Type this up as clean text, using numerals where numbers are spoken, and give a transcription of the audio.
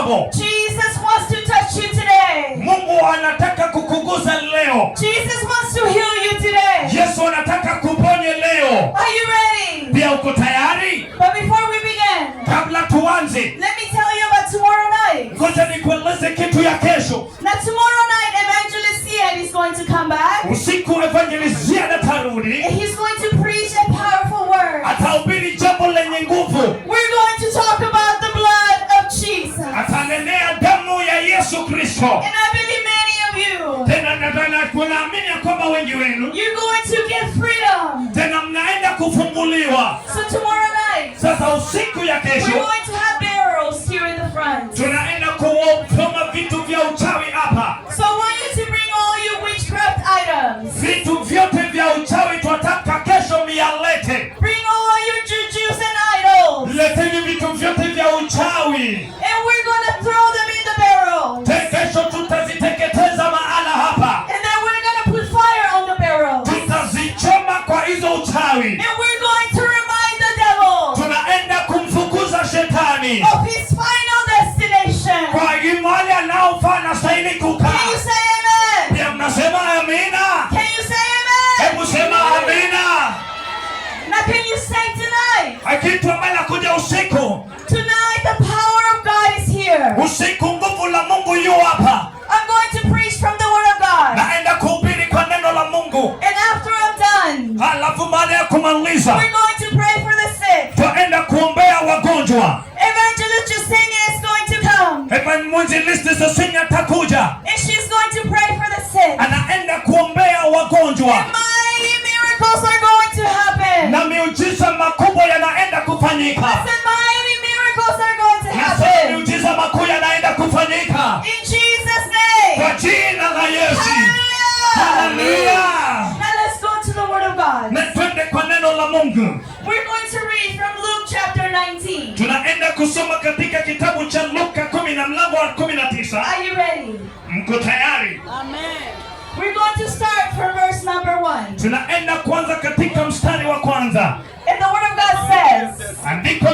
trouble. Jesus wants to touch you today. Mungu anataka kukuguza leo. Jesus wants to heal you today. Yesu anataka kuponye leo. Are you ready? Pia uko tayari? But before we begin, Kabla tuanze, let me tell you about tomorrow night. ngoja nikueleze kitu ya kesho. Now tomorrow night, Evangelist Ziad is going to come back. Usiku Evangelist Ziad atarudi. And he's going to preach a powerful word. Atahubiri jambo lenye nguvu. We're going to talk about the blood of Jesus. Atanenea damu ya Yesu Kristo. And I believe many of you, Tena tunaamini kwamba wengi wenu you're going to get freedom. tena mnaenda kufunguliwa. So tomorrow night, Sasa usiku ya we're kesho going to have barrels here in the front. tunaenda kuomba vitu vya uchawi hapa. So I want you to bring all your witchcraft items. Vitu vyote vya uchawi tunataka kesho mialete. Bring all your jujus and idols. Leteni vitu vyote vya uchawi. And we're going to throw them in the barrel. Kesho tutaziteketeza mahala hapa. And then we're going to put fire on the barrel. Tutazichoma kwa hizo uchawi. And we're going to remind the devil Tunaenda kumfukuza shetani of his final destination. kwa imani anaofaa na stahili kukaa. Can you say amen? Pia mnasema amina? Can you say amen? Hebu sema amina. Now can you say tonight? Kitu ambacho nakuja usiku. Tonight the power of God is here. Usiku nguvu la Mungu yu hapa. I'm going to preach from the word of God. Naenda kuhubiri kwa neno la Mungu. And after I'm done, Halafu baada ya kumaliza we're going to pray for the sick. tutaenda kuombea wagonjwa. Evangelist Jasenia is going to come. Mwinjilisti Jasenia atakuja. And she's going to pray for the sick. Anaenda kuombea wagonjwa. And mighty miracles are going to happen. Na miujiza makubwa yanaenda kufanyika. I said mighty miracles are going to Na happen. miujiza makubwa yanaenda kufanyika. In Jesus' name. Kwa jina la Yesu. Hallelujah. Hallelujah. Now let's go to the word of God. Na twende kwa neno la Mungu. We're going to read from Luke chapter 19. Tunaenda kusoma katika kitabu cha Luka 10 na mlango wa 19. Are you ready? Mko tayari? Amen. We're going to start from verse number 1. Tunaenda kwanza katika mstari wa kwanza. And the word of God says, Andiko